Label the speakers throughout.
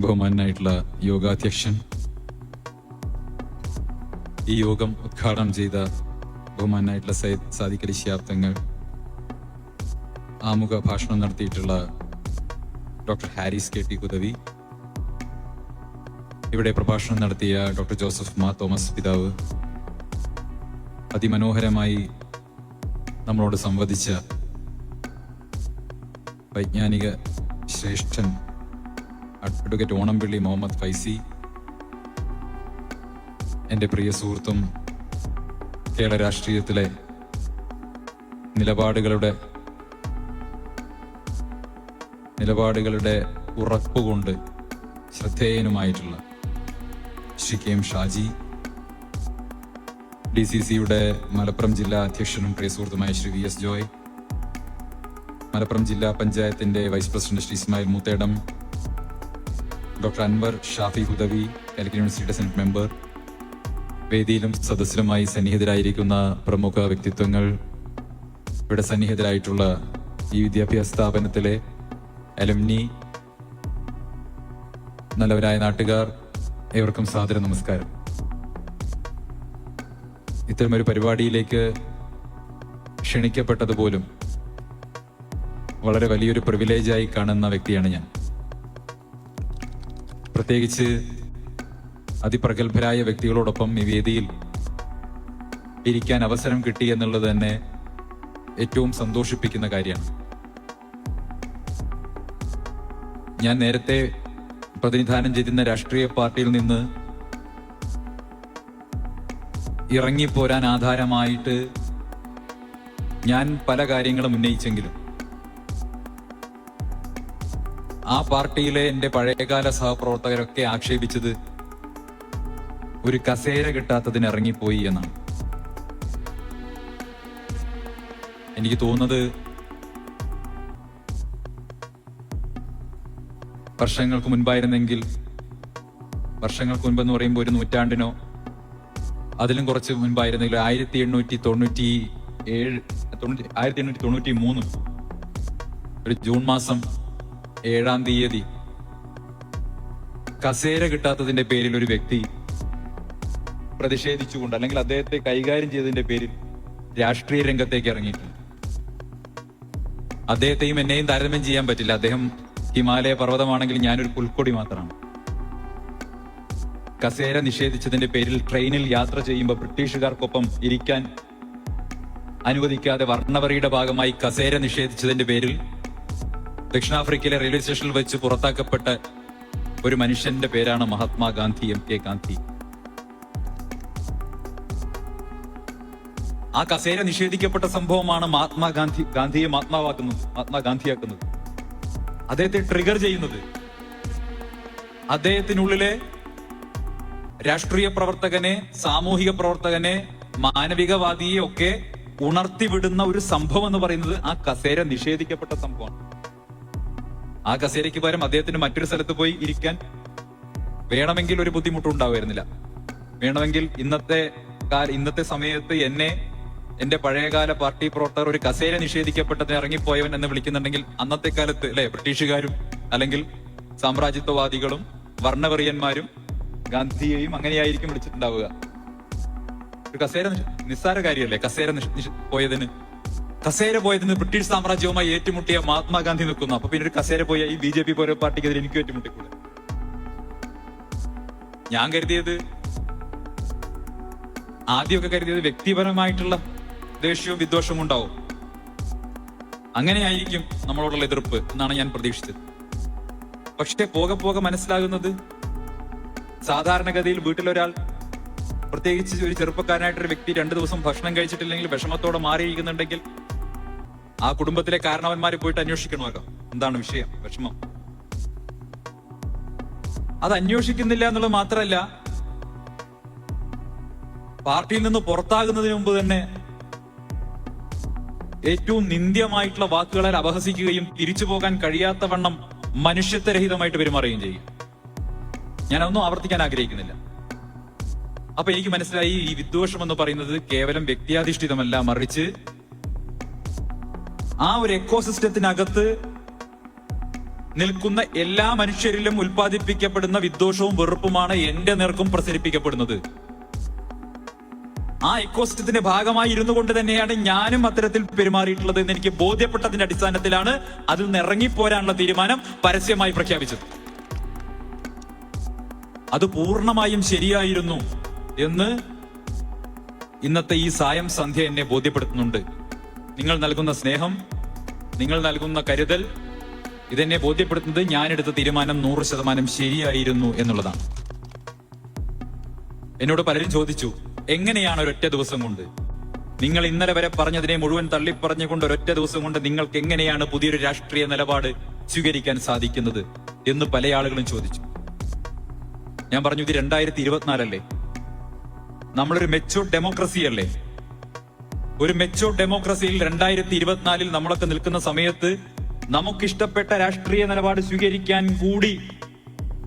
Speaker 1: ബഹുമാനായിട്ടുള്ള യോഗാധ്യക്ഷൻ, ഈ യോഗം ഉദ്ഘാടനം ചെയ്ത ബഹുമാനായിട്ടുള്ള സയ്യിദ് സാദിഖ് അലി ശിഹാബ് തങ്ങൾ, ആമുഖ ഭാഷണം നടത്തിയിട്ടുള്ള doctor Haris K T Hudawi, ഇവിടെ പ്രഭാഷണം നടത്തിയ ഡോക്ടർ ജോസഫ് മാ തോമസ് പിതാവ്, അതിമനോഹരമായി നമ്മളോട് സംവദിച്ച വൈജ്ഞാനിക ശ്രേഷ്ഠൻ അഡ്വക്കേറ്റ് ഓണംപിള്ളി മുഹമ്മദ് ഫൈസി, എൻ്റെ പ്രിയ സുഹൃത്തും കേരള രാഷ്ട്രീയത്തിലെ നിലപാടുകളുടെ ഉറപ്പുകൊണ്ട് ശ്രദ്ധേയനുമായിട്ടുള്ള ശ്രീ കെ എം ഷാജി, DCCയുടെ മലപ്പുറം ജില്ലാ അധ്യക്ഷനും പ്രിയ സുഹൃത്തുമായ ശ്രീ വി എസ് ജോയ്, മലപ്പുറം ജില്ലാ പഞ്ചായത്തിന്റെ vice president Shri Ismail Moothedam, doctor Anwar Shafi Hudawi, Calicut യൂണിവേഴ്സിറ്റിയുടെ സെനറ്റ് മെമ്പർ, വേദിയിലും സദസ്സിലുമായി സന്നിഹിതരായിരിക്കുന്ന പ്രമുഖ വ്യക്തിത്വങ്ങൾ, ഇവിടെ സന്നിഹിതരായിട്ടുള്ള ഈ വിദ്യാഭ്യാസ സ്ഥാപനത്തിലെ അലുമിനി, നല്ലവരായ നാട്ടുകാർ, ഏവർക്കും സാദര നമസ്കാരം. ഇത്തരമൊരു പരിപാടിയിലേക്ക് ക്ഷണിക്കപ്പെട്ടതുപോലും വളരെ വലിയൊരു പ്രിവിലേജായി കാണുന്ന വ്യക്തിയാണ് ഞാൻ. പ്രത്യേകിച്ച് അതിപ്രഗത്ഭരായ വ്യക്തികളോടൊപ്പം ഈ വേദിയിൽ ഇരിക്കാൻ അവസരം കിട്ടി എന്നുള്ളത് തന്നെ ഏറ്റവും സന്തോഷിപ്പിക്കുന്ന കാര്യമാണ്. ഞാൻ നേരത്തെ പ്രതിനിധാനം ചെയ്തിരുന്ന രാഷ്ട്രീയ പാർട്ടിയിൽ നിന്ന് ഇറങ്ങിപ്പോരാൻ ആധാരമായിട്ട് ഞാൻ പല കാര്യങ്ങളും ഉന്നയിച്ചെങ്കിലും ആ പാർട്ടിയിലെ എൻ്റെ പഴയകാല സഹപ്രവർത്തകരൊക്കെ ആക്ഷേപിച്ചത് ഒരു കസേര കിട്ടാത്തതിന് ഇറങ്ങിപ്പോയി എന്നാണ്. എനിക്ക് തോന്നുന്നത് വർഷങ്ങൾക്ക് മുൻപെന്ന് പറയുമ്പോൾ ഒരു നൂറ്റാണ്ടിനോ അതിലും കുറച്ച് മുൻപായിരുന്നെങ്കിൽ 1893 ഒരു ജൂൺ മാസം 7-ാം തീയതി കസേര കിട്ടാത്തതിന്റെ പേരിൽ ഒരു വ്യക്തി പ്രതിഷേധിച്ചുകൊണ്ട്, അല്ലെങ്കിൽ അദ്ദേഹത്തെ കൈകാര്യം ചെയ്തതിന്റെ പേരിൽ രാഷ്ട്രീയ രംഗത്തേക്ക് ഇറങ്ങിയിട്ടുണ്ട്. അദ്ദേഹത്തെയും എന്നെയും താരതമ്യം ചെയ്യാൻ പറ്റില്ല. അദ്ദേഹം ഹിമാലയ പർവ്വതമാണെങ്കിൽ ഞാനൊരു പുൽക്കൊടി മാത്രമാണ്. കസേര നിഷേധിച്ചതിന്റെ പേരിൽ ട്രെയിനിൽ യാത്ര ചെയ്യുമ്പോൾ ബ്രിട്ടീഷുകാർക്കൊപ്പം ഇരിക്കാൻ അനുവദിക്കാതെ വർണ്ണവറിയുടെ ഭാഗമായി കസേര നിഷേധിച്ചതിന്റെ പേരിൽ ദക്ഷിണാഫ്രിക്കയിലെ റെയിൽവേ സ്റ്റേഷനിൽ വെച്ച് പുറത്താക്കപ്പെട്ട ഒരു മനുഷ്യന്റെ പേരാണ് മഹാത്മാഗാന്ധി, MK ഗാന്ധി. ആ കസേര നിഷേധിക്കപ്പെട്ട സംഭവമാണ് ഗാന്ധിയെ മഹാത്മാഗാന്ധിയാക്കുന്നത്, അദ്ദേഹത്തെ ട്രിഗർ ചെയ്യുന്നത്. അദ്ദേഹത്തിനുള്ളിലെ രാഷ്ട്രീയ പ്രവർത്തകനെ, സാമൂഹിക പ്രവർത്തകനെ, മാനവികവാദിയെ ഒക്കെ ഉണർത്തിവിടുന്ന ഒരു സംഭവം എന്ന് പറയുന്നത് ആ കസേര നിഷേധിക്കപ്പെട്ട സംഭവമാണ്. ആ കസേരയ്ക്ക് പകരം അദ്ദേഹത്തിന് മറ്റൊരു സ്ഥലത്ത് പോയി ഇരിക്കാൻ വേണമെങ്കിൽ ഒരു ബുദ്ധിമുട്ടുണ്ടാവുമായിരുന്നില്ല. വേണമെങ്കിൽ ഇന്നത്തെ സമയത്ത് എന്നെ, എന്റെ പഴയകാല പാർട്ടി പ്രവർത്തകർ ഒരു കസേര നിഷേധിക്കപ്പെട്ടതിന് ഇറങ്ങിപ്പോയവൻ എന്ന് വിളിക്കുന്നുണ്ടെങ്കിൽ അന്നത്തെ കാലത്ത് ബ്രിട്ടീഷുകാരും അല്ലെങ്കിൽ സാമ്രാജ്യത്വവാദികളും വർണ്ണവെറിയന്മാരും ഗാന്ധിയെയും അങ്ങനെയായിരിക്കും വിളിച്ചിട്ടുണ്ടാവുക. ഒരു കസേര നിസ്സാര കാര്യമല്ലേ? കസേര പോയതിന് ബ്രിട്ടീഷ് സാമ്രാജ്യവുമായി ഏറ്റുമുട്ടിയ മഹാത്മാഗാന്ധി നിൽക്കുന്നു. അപ്പൊ പിന്നെ ഒരു കസേര പോയ ഈ BJP പോലെ പാർട്ടിക്കെതിരെ എനിക്ക് ഏറ്റുമുട്ടിക്കൂടെ? ഞാൻ ആദ്യമൊക്കെ കരുതിയത് വ്യക്തിപരമായിട്ടുള്ള ദേഷ്യവും വിദ്വേഷവും ഉണ്ടാവും. അങ്ങനെയായിരിക്കും നമ്മളോടുള്ള എതിർപ്പ് എന്നാണ് ഞാൻ പ്രതീക്ഷിച്ചത്. പക്ഷെ പോകെ മനസ്സിലാകുന്നത്, സാധാരണഗതിയിൽ വീട്ടിലൊരാൾ, പ്രത്യേകിച്ച് ഒരു ചെറുപ്പക്കാരനായിട്ടൊരു വ്യക്തി 2 ദിവസം ഭക്ഷണം കഴിച്ചിട്ടില്ലെങ്കിൽ വിഷമത്തോടെ മാറിയിരിക്കുന്നുണ്ടെങ്കിൽ ആ കുടുംബത്തിലെ കാരണവന്മാരെ പോയിട്ട് അന്വേഷിക്കണമല്ലോ, എന്താണ് വിഷയം, വിഷമം. അത് അന്വേഷിക്കുന്നില്ല എന്നുള്ളത് മാത്രമല്ല, പാർട്ടിയിൽ നിന്ന് പുറത്താകുന്നതിന് മുമ്പ് തന്നെ ഏറ്റവും നിന്ദ്യമായിട്ടുള്ള വാക്കുകളാൽ അപഹസിക്കുകയും തിരിച്ചു പോകാൻ കഴിയാത്ത വണ്ണം മനുഷ്യത്വരഹിതമായിട്ട് പെരുമാറുകയും ചെയ്യും. ഞാനൊന്നും ആവർത്തിക്കാൻ ആഗ്രഹിക്കുന്നില്ല. അപ്പൊ എനിക്ക് മനസ്സിലായി, ഈ വിദ്വേഷം എന്ന് പറയുന്നത് കേവലം വ്യക്തിയാധിഷ്ഠിതമല്ല, മറിച്ച് ആ ഒരു എക്കോസിസ്റ്റത്തിനകത്ത് നിൽക്കുന്ന എല്ലാ മനുഷ്യരിലും ഉൽപ്പാദിപ്പിക്കപ്പെടുന്ന വിദ്വേഷവും വെറുപ്പുമാണ് എന്റെ നേർക്കും പ്രസരിപ്പിക്കപ്പെടുന്നത്. ആ ഇക്കോസിസ്റ്റത്തിന്റെ ഭാഗമായി ഇരുന്നു കൊണ്ട് തന്നെയാണ് ഞാനും അത്തരത്തിൽ പെരുമാറിയിട്ടുള്ളത് എന്ന് എനിക്ക് ബോധ്യപ്പെട്ടതിന്റെ അടിസ്ഥാനത്തിലാണ് അതിൽ നിന്ന് ഇറങ്ങിപ്പോരാനുള്ള തീരുമാനം പരസ്യമായി പ്രഖ്യാപിച്ചത്. അത് പൂർണ്ണമായും ശരിയായിരുന്നു എന്ന് ഇന്നത്തെ ഈ സായം സന്ധ്യ എന്നെ ബോധ്യപ്പെടുത്തുന്നുണ്ട്. നിങ്ങൾ നൽകുന്ന സ്നേഹം, നിങ്ങൾ നൽകുന്ന കരുതൽ, ഇതെന്നെ ബോധ്യപ്പെടുത്തുന്നത് ഞാനെടുത്ത തീരുമാനം 100% ശരിയായിരുന്നു എന്നുള്ളതാണ്. എന്നോട് പലരും ചോദിച്ചു, എങ്ങനെയാണ് ഒരൊറ്റ ദിവസം കൊണ്ട് നിങ്ങൾ ഇന്നലെ വരെ പറഞ്ഞതിനെ മുഴുവൻ തള്ളിപ്പറഞ്ഞുകൊണ്ട് ഒരൊറ്റ ദിവസം കൊണ്ട് നിങ്ങൾക്ക് എങ്ങനെയാണ് പുതിയൊരു രാഷ്ട്രീയ നിലപാട് സ്വീകരിക്കാൻ സാധിക്കുന്നത് എന്ന് പല ആളുകളും ചോദിച്ചു. ഞാൻ പറഞ്ഞു, ഇത് 2024 നമ്മളൊരു മെച്ചൂർഡ് ഡെമോക്രസി അല്ലേ? ഒരു മെച്ചൂർഡ് ഡെമോക്രസിയിൽ 2024 നമ്മളൊക്കെ നിൽക്കുന്ന സമയത്ത് നമുക്കിഷ്ടപ്പെട്ട രാഷ്ട്രീയ നിലപാട് സ്വീകരിക്കാൻ കൂടി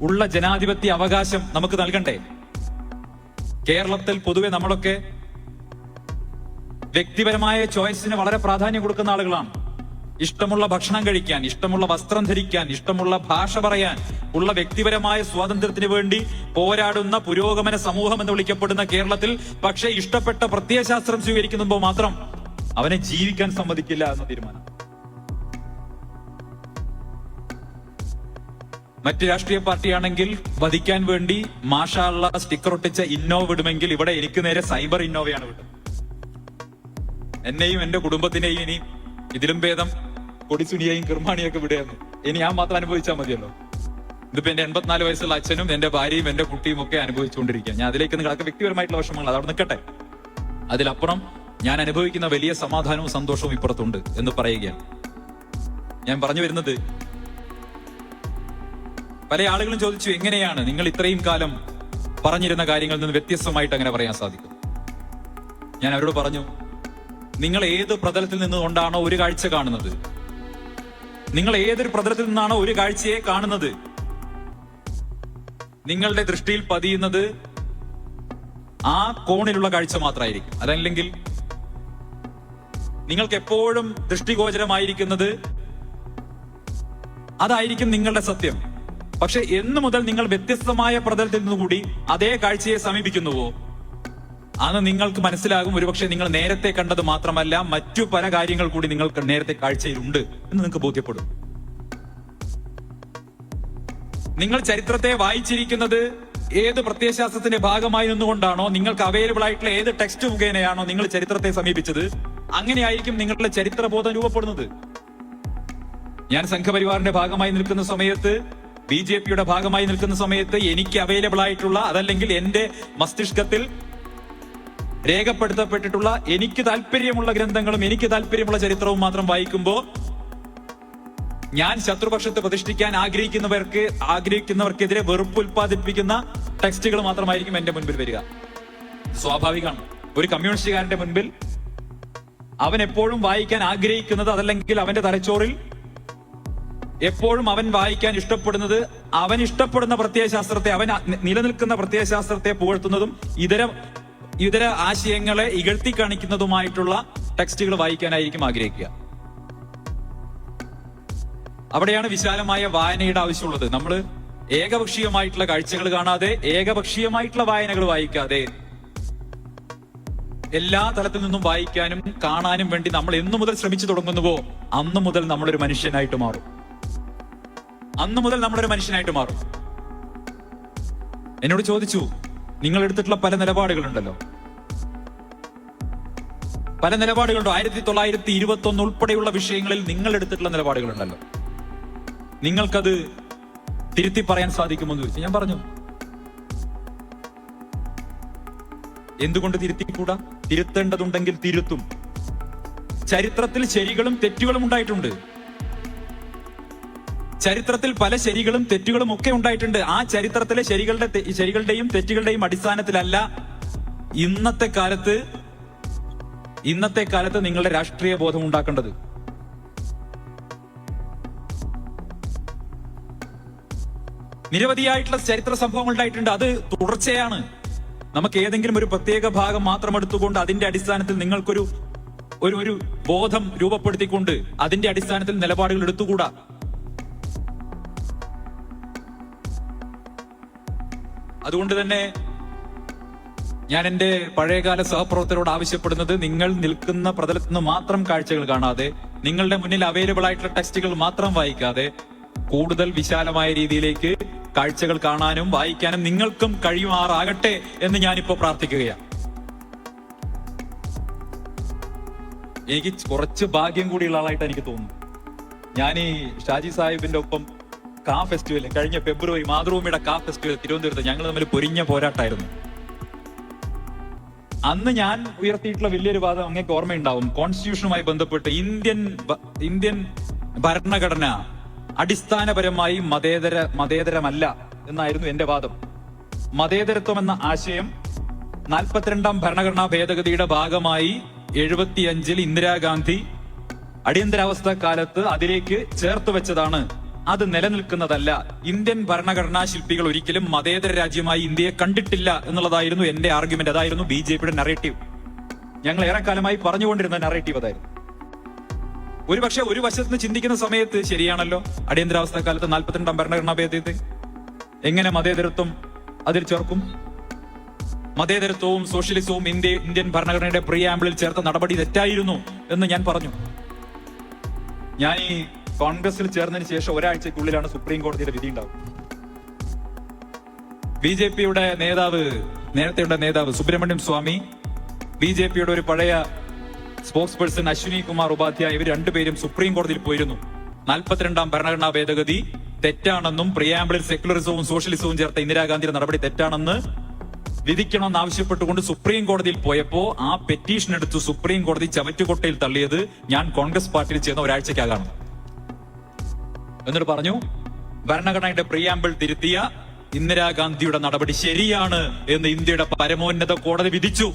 Speaker 1: ഉള്ള ജനാധിപത്യ അവകാശം നമുക്ക് നൽകണ്ടേ? കേരളത്തിൽ പൊതുവെ നമ്മളൊക്കെ വ്യക്തിപരമായ ചോയ്സിന് വളരെ പ്രാധാന്യം കൊടുക്കുന്ന ആളുകളാണ്. ഇഷ്ടമുള്ള ഭക്ഷണം കഴിക്കാൻ, ഇഷ്ടമുള്ള വസ്ത്രം ധരിക്കാൻ, ഇഷ്ടമുള്ള ഭാഷ പറയാൻ ഉള്ള വ്യക്തിപരമായ സ്വാതന്ത്ര്യത്തിന് വേണ്ടി പോരാടുന്ന പുരോഗമന സമൂഹം എന്ന് വിളിക്കപ്പെടുന്ന കേരളത്തിൽ പക്ഷേ ഇഷ്ടപ്പെട്ട പ്രത്യയശാസ്ത്രം സ്വീകരിക്കുമ്പോൾ മാത്രം അവനെ ജീവിക്കാൻ സമ്മതിക്കില്ല എന്ന തീരുമാനം. മറ്റ് രാഷ്ട്രീയ പാർട്ടിയാണെങ്കിൽ വധിക്കാൻ വേണ്ടി മാഷാള്ള സ്റ്റിക്കർ ഒട്ടിച്ച ഇന്നോവ വിടുമെങ്കിൽ ഇവിടെ എനിക്ക് നേരെ സൈബർ ഇന്നോവയാണ് വിട്ടത്. എന്നെയും എന്റെ കുടുംബത്തിനെയും ഇനി ഇതിലും ഭേദം കൊടിസുനിയെയും കിർമാണിയൊക്കെ വിടുകയെന്ന് ഇനി ഞാൻ മാത്രം അനുഭവിച്ചാൽ മതിയല്ലോ. ഇതിപ്പോ എന്റെ 84 വയസ്സുള്ള അച്ഛനും എന്റെ ഭാര്യയും എന്റെ കുട്ടിയും ഒക്കെ അനുഭവിച്ചുകൊണ്ടിരിക്കുക. ഞാൻ അതിലേക്ക് നിങ്ങളൊക്കെ വ്യക്തിപരമായിട്ടുള്ള വിഷമങ്ങൾ അതവിടെ നിൽക്കട്ടെ. അതിലപ്പുറം ഞാൻ അനുഭവിക്കുന്ന വലിയ സമാധാനവും സന്തോഷവും ഇപ്പുറത്തുണ്ട് എന്ന് പറയുകയാണ്. ഞാൻ പറഞ്ഞു വരുന്നത്, പല ആളുകളും ചോദിച്ചു, എങ്ങനെയാണ് നിങ്ങൾ ഇത്രയും കാലം പറഞ്ഞിരുന്ന കാര്യങ്ങളിൽ നിന്ന് വ്യത്യസ്തമായിട്ട് അങ്ങനെ പറയാൻ സാധിക്കും? ഞാൻ അവരോട് പറഞ്ഞു, നിങ്ങൾ ഏത് പ്രതലത്തിൽ നിന്നുകൊണ്ടാണോ ഒരു കാഴ്ച കാണുന്നത്, നിങ്ങൾ ഏതൊരു പ്രതലത്തിൽ നിന്നാണോ ഒരു കാഴ്ചയെ കാണുന്നത്, നിങ്ങളുടെ ദൃഷ്ടിയിൽ പതിയുന്നത് ആ കോണിലുള്ള കാഴ്ച മാത്രമായിരിക്കും. അതല്ലെങ്കിൽ നിങ്ങൾക്ക് എപ്പോഴും ദൃഷ്ടിഗോചരമായിരിക്കുന്നത് അതായിരിക്കും നിങ്ങളുടെ സത്യം. പക്ഷെ എന്നു മുതൽ നിങ്ങൾ വ്യത്യസ്തമായ പ്രതലത്തിൽ നിന്നുകൂടി അതേ കാഴ്ചയെ സമീപിക്കുന്നുവോ അന്ന് നിങ്ങൾക്ക് മനസ്സിലാകും, ഒരുപക്ഷെ നിങ്ങൾ നേരത്തെ കണ്ടത് മാത്രമല്ല മറ്റു പല കാര്യങ്ങൾ കൂടി നിങ്ങൾക്ക് നേരത്തെ കാഴ്ചയിലുണ്ട് എന്ന് നിങ്ങൾക്ക് ബോധ്യപ്പെടും. നിങ്ങൾ ചരിത്രത്തെ വായിച്ചിരിക്കുന്നത് ഏത് പ്രത്യയശാസ്ത്രത്തിന്റെ ഭാഗമായി നിന്നുകൊണ്ടാണോ, നിങ്ങൾക്ക് അവൈലബിൾ ആയിട്ടുള്ള ഏത് ടെക്സ്റ്റ് മുഖേനയാണോ നിങ്ങൾ ചരിത്രത്തെ സമീപിച്ചത്, അങ്ങനെയായിരിക്കും നിങ്ങളുടെ ചരിത്രബോധം രൂപപ്പെടുന്നത്. ഞാൻ സംഘപരിവാറിന്റെ ഭാഗമായി നിൽക്കുന്ന സമയത്ത്, BJPയുടെ ഭാഗമായി നിൽക്കുന്ന സമയത്ത് എനിക്ക് അവൈലബിൾ ആയിട്ടുള്ള, അതല്ലെങ്കിൽ എന്റെ മസ്തിഷ്കത്തിൽ രേഖപ്പെടുത്തപ്പെട്ടിട്ടുള്ള എനിക്ക് താല്പര്യമുള്ള ഗ്രന്ഥങ്ങളും എനിക്ക് താല്പര്യമുള്ള ചരിത്രവും മാത്രം വായിക്കുമ്പോൾ ഞാൻ ശത്രുപക്ഷത്ത് പ്രതിഷ്ഠിക്കാൻ ആഗ്രഹിക്കുന്നവർക്കെതിരെ വെറുപ്പ് ഉൽപ്പാദിപ്പിക്കുന്ന ടെക്സ്റ്റുകൾ മാത്രമായിരിക്കും എന്റെ മുൻപിൽ വരിക. സ്വാഭാവികമാണ്. ഒരു കമ്മ്യൂണിസ്റ്റുകാരന്റെ മുൻപിൽ അവൻ എപ്പോഴും വായിക്കാൻ ആഗ്രഹിക്കുന്നത്, അതല്ലെങ്കിൽ അവന്റെ തലച്ചോറിൽ എപ്പോഴും അവൻ വായിക്കാൻ ഇഷ്ടപ്പെടുന്നത്, അവൻ ഇഷ്ടപ്പെടുന്ന പ്രത്യയശാസ്ത്രത്തെ, അവൻ നിലനിൽക്കുന്ന പ്രത്യയശാസ്ത്രത്തെ പുകഴ്ത്തുന്നതും ഇതര ആശയങ്ങളെ ഇകഴ്ത്തി കാണിക്കുന്നതുമായിട്ടുള്ള ടെക്സ്റ്റുകൾ വായിക്കാനായിരിക്കും ആഗ്രഹിക്കുക. അവിടെയാണ് വിശാലമായ വായനയുടെ ആവശ്യമുള്ളത്. നമ്മൾ ഏകപക്ഷീയമായിട്ടുള്ള കാഴ്ചകൾ കാണാതെ, ഏകപക്ഷീയമായിട്ടുള്ള വായനകൾ വായിക്കാതെ, എല്ലാ തലത്തിൽ നിന്നും വായിക്കാനും കാണാനും വേണ്ടി നമ്മൾ എന്നു മുതൽ ശ്രമിച്ചു തുടങ്ങുന്നുവോ അന്നു മുതൽ നമ്മളൊരു മനുഷ്യനായിട്ട് മാറും. എന്നോട് ചോദിച്ചു, നിങ്ങൾ എടുത്തിട്ടുള്ള പല നിലപാടുകളുണ്ടല്ലോ, പല നിലപാടുകളുണ്ടോ? 1921 ഉൾപ്പെടെയുള്ള വിഷയങ്ങളിൽ നിങ്ങൾ എടുത്തിട്ടുള്ള നിലപാടുകളുണ്ടല്ലോ, നിങ്ങൾക്കത് തിരുത്തി പറയാൻ സാധിക്കുമെന്ന് ചോദിച്ചു. ഞാൻ പറഞ്ഞു, എന്തുകൊണ്ട് തിരുത്തിക്കൂടാ? തിരുത്തേണ്ടതുണ്ടെങ്കിൽ തിരുത്തും. ചരിത്രത്തിൽ ശരികളും തെറ്റുകളും ഉണ്ടായിട്ടുണ്ട്. ചരിത്രത്തിൽ പല ശരികളും തെറ്റുകളും ഒക്കെ ഉണ്ടായിട്ടുണ്ട്. ആ ചരിത്രത്തിലെ ശരികളുടെയും തെറ്റുകളുടെയും അടിസ്ഥാനത്തിലല്ല ഇന്നത്തെ കാലത്ത് നിങ്ങളുടെ രാഷ്ട്രീയ ബോധം ഉണ്ടാക്കേണ്ടത്. നിരവധിയായിട്ടുള്ള ചരിത്ര സംഭവങ്ങൾ ഉണ്ടായിട്ടുണ്ട്. അത് തുടർച്ചയാണ്. നമുക്ക് ഏതെങ്കിലും ഒരു പ്രത്യേക ഭാഗം മാത്രം എടുത്തുകൊണ്ട് അതിന്റെ അടിസ്ഥാനത്തിൽ നിങ്ങൾക്കൊരു ബോധം രൂപപ്പെടുത്തിക്കൊണ്ട് അതിന്റെ അടിസ്ഥാനത്തിൽ നിലപാടുകൾ എടുത്തുകൂടാ. അതുകൊണ്ട് തന്നെ ഞാൻ എന്റെ പഴയകാല സഹപ്രവർത്തകരോട് ആവശ്യപ്പെടുന്നത്, നിങ്ങൾ നിൽക്കുന്ന പ്രതലത്തിൽ നിന്ന് മാത്രം കാഴ്ചകൾ കാണാതെ, നിങ്ങളുടെ മുന്നിൽ അവൈലബിൾ ആയിട്ടുള്ള ടെക്സ്റ്റുകൾ മാത്രം വായിക്കാതെ, കൂടുതൽ വിശാലമായ രീതിയിലേക്ക് കാഴ്ചകൾ കാണാനും വായിക്കാനും നിങ്ങൾക്കും കഴിയുമാറാകട്ടെ എന്ന് ഞാനിപ്പോ പ്രാർത്ഥിക്കുകയാണ്. എനിക്ക് കുറച്ച് ഭാഗ്യം കൂടിയുള്ള ആളായിട്ട് എനിക്ക് തോന്നുന്നു. ഞാൻ ഈ ഷാജി സാഹിബിന്റെ ഒപ്പം കാ ഫെസ്റ്റിവൽ കഴിഞ്ഞ ഫെബ്രുവരി മാതൃഭൂമിയുടെ കാ ഫെസ്റ്റിവൽ തിരുവനന്തപുരത്ത് ഞങ്ങൾ തമ്മിൽ പൊരിഞ്ഞ പോരാട്ടായിരുന്നു. അന്ന് ഞാൻ ഉയർത്തിയിട്ടുള്ള വലിയൊരു വാദം അങ്ങേക്ക് ഓർമ്മയുണ്ടാവും. കോൺസ്റ്റിറ്റ്യൂഷനുമായി ബന്ധപ്പെട്ട് ഇന്ത്യൻ ഭരണഘടന അടിസ്ഥാനപരമായി മതേതരമല്ല എന്നായിരുന്നു എന്റെ വാദം. മതേതരത്വം എന്ന ആശയം 42ാം ഭരണഘടനാ ഭേദഗതിയുടെ ഭാഗമായി 75-ൽ ഇന്ദിരാഗാന്ധി അടിയന്തരാവസ്ഥ കാലത്ത് അതിലേക്ക് ചേർത്ത് വെച്ചതാണ്. അത് നിലനിൽക്കുന്നതല്ല. ഇന്ത്യൻ ഭരണഘടനാ ശില്പികൾ ഒരിക്കലും മതേതര രാജ്യമായി ഇന്ത്യയെ കണ്ടിട്ടില്ല എന്നുള്ളതായിരുന്നു എന്റെ ആർഗ്യുമെന്റ്. അതായിരുന്നു BJPയുടെ നറേറ്റീവ്. ഞങ്ങൾ ഏറെക്കാലമായി പറഞ്ഞുകൊണ്ടിരുന്ന നറേറ്റീവ് അതായിരുന്നു. ഒരുപക്ഷെ ഒരു വശത്ത് നിന്ന് ചിന്തിക്കുന്ന സമയത്ത് ശരിയാണല്ലോ, അടിയന്തരാവസ്ഥ കാലത്ത് 42ാം ഭരണഘടനാ ഭേദഗതി എങ്ങനെ മതേതരത്വം അതിൽ ചേർക്കും? മതേതരത്വവും സോഷ്യലിസവും ഇന്ത്യൻ ഭരണഘടനയുടെ പ്രിയാമ്പിളിൽ ചേർത്ത നടപടി തെറ്റായിരുന്നു എന്ന് ഞാൻ പറഞ്ഞു. ഞാൻ ഈ കോൺഗ്രസിൽ ചേർന്നതിന് ശേഷം ഒരാഴ്ചക്കുള്ളിലാണ് സുപ്രീം കോടതിയുടെ വിധി ഉണ്ടാവും. BJPയുടെ നേരത്തെയുള്ള നേതാവ് സുബ്രഹ്മണ്യം സ്വാമി, BJPയുടെ ഒരു പഴയ സ്പോക്സ് പേഴ്സൺ അശ്വിനി കുമാർ ഉപാധ്യായ, ഇവർ രണ്ടുപേരും സുപ്രീം കോടതിയിൽ പോയിരുന്നു. 42ാം ഭരണഘടനാ ഭേദഗതി തെറ്റാണെന്നും പ്രിയാമ്പിളിൽ സെക്യുലറിസവും സോഷ്യലിസവും ചേർത്ത ഇന്ദിരാഗാന്ധിയുടെ നടപടി തെറ്റാണെന്ന് വിധിക്കണമെന്ന് ആവശ്യപ്പെട്ടുകൊണ്ട് സുപ്രീം കോടതിയിൽ പോയപ്പോ ആ പെറ്റീഷൻ എടുത്ത് സുപ്രീം കോടതി ചവറ്റുകൊട്ടയിൽ തള്ളിയത് ഞാൻ കോൺഗ്രസ് പാർട്ടിയിൽ ചേർന്ന ഒരാഴ്ചക്കാകാണ്. എന്നിട്ട് പറഞ്ഞു, ഭരണഘടനയുടെ പ്രിയാമ്പിൾ തിരുത്തിയ ഇന്ദിരാഗാന്ധിയുടെ നടപടി ശരിയാണ് എന്ന് ഇന്ത്യയുടെ പരമോന്നത കോടതി വിധിച്ചു.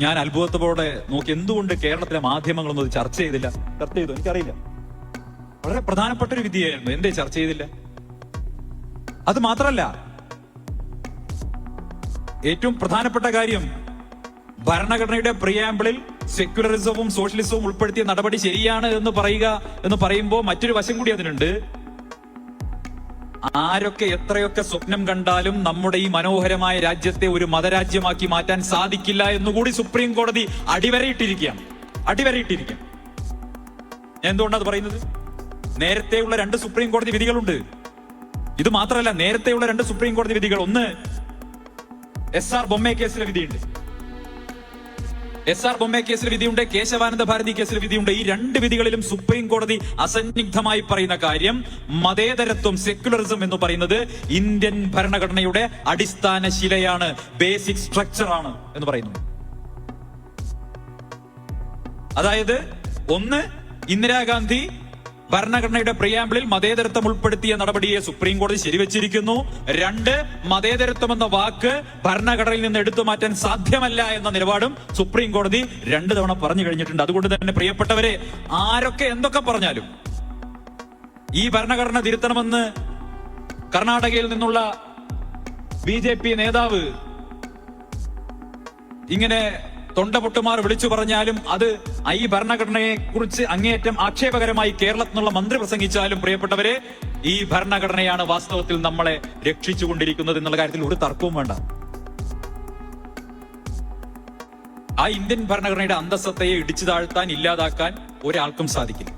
Speaker 1: ഞാൻ അത്ഭുതത്തോടെ നോക്കി, എന്തുകൊണ്ട് കേരളത്തിലെ മാധ്യമങ്ങളൊന്നും അത് ചർച്ച ചെയ്തില്ല? ചർച്ച ചെയ്തു എനിക്കറിയില്ല. വളരെ പ്രധാനപ്പെട്ട ഒരു വിധിയായിരുന്നു, എന്തേ ചർച്ച ചെയ്തില്ല? അത് മാത്രല്ല, ഏറ്റവും പ്രധാനപ്പെട്ട കാര്യം, ഭരണഘടനയുടെ പ്രിയാമ്പിളിൽ സെക്യുലറിസവും സോഷ്യലിസവും ഉൾപ്പെടുത്തിയ നടപടി ശരിയാണ് എന്ന് പറയുമ്പോൾ മറ്റൊരു വശം കൂടി അതിനുണ്ട്. ആരൊക്കെ എത്രയൊക്കെ സ്വപ്നം കണ്ടാലും നമ്മുടെ ഈ മനോഹരമായ രാജ്യത്തെ ഒരു മതരാജ്യമാക്കി മാറ്റാൻ സാധിക്കില്ല എന്നുകൂടി സുപ്രീം കോടതി അടിവരയിട്ടിരിക്കുകയാണ്. എന്തുകൊണ്ടാണ് പറയുന്നത്? നേരത്തെയുള്ള 2 സുപ്രീം കോടതി വിധികളുണ്ട്. ഇത് മാത്രമല്ല, നേരത്തെയുള്ള 2 സുപ്രീം കോടതി വിധികൾ, ഒന്ന് SR ബൊമ്മെ കേസിലെ വിധിയുണ്ട്, വിധിയുണ്ട്, കേശവാനന്ദ ഭാരതി കേസിലെ വിധിയുണ്ട്. ഈ 2 വിധികളിലും സുപ്രീം കോടതി അസന്നിഗ്ധമായി പറയുന്ന കാര്യം, മതേതരത്വം, സെക്യുലറിസം എന്ന് പറയുന്നത് ഇന്ത്യൻ ഭരണഘടനയുടെ അടിസ്ഥാന ശിലയാണ്, ബേസിക് സ്ട്രക്ചർ ആണ് എന്ന് പറയുന്നു. അതായത്, ഒന്ന്, ഇന്ദിരാഗാന്ധി ഭരണഘടനയുടെ പ്രിയാമ്പിളിൽ മതേതരത്വം ഉൾപ്പെടുത്തിയ നടപടിയെ സുപ്രീം കോടതി ശരിവെച്ചിരിക്കുന്നു. 2, മതേതരത്വം എന്ന വാക്ക് ഭരണഘടനയിൽ നിന്ന് എടുത്തു മാറ്റാൻ സാധ്യമല്ല എന്ന നിലപാടും സുപ്രീം കോടതി 2 തവണ പറഞ്ഞു കഴിഞ്ഞിട്ടുണ്ട്. അതുകൊണ്ട് തന്നെ പ്രിയപ്പെട്ടവരെ, ആരൊക്കെ എന്തൊക്കെ പറഞ്ഞാലും ഈ ഭരണഘടന തിരുത്തണമെന്ന് കർണാടകയിൽ നിന്നുള്ള BJP നേതാവ് ഇങ്ങനെ തൊണ്ടപൊട്ടുമാർ വിളിച്ചു പറഞ്ഞാലും, അത് ഈ ഭരണഘടനയെ കുറിച്ച് അങ്ങേയറ്റം ആക്ഷേപകരമായി കേരളത്തിൽ നിന്നുള്ള മന്ത്രി പ്രസംഗിച്ചാലും, പ്രിയപ്പെട്ടവരെ, ഈ ഭരണഘടനയാണ് വാസ്തവത്തിൽ നമ്മളെ രക്ഷിച്ചുകൊണ്ടിരിക്കുന്നത് എന്നുള്ള കാര്യത്തിൽ ഒരു തർക്കവും വേണ്ട. ആ ഇന്ത്യൻ ഭരണഘടനയുടെ അന്തസ്സത്തയെ ഇടിച്ചു താഴ്ത്താൻ, ഇല്ലാതാക്കാൻ ഒരാൾക്കും സാധിക്കില്ല.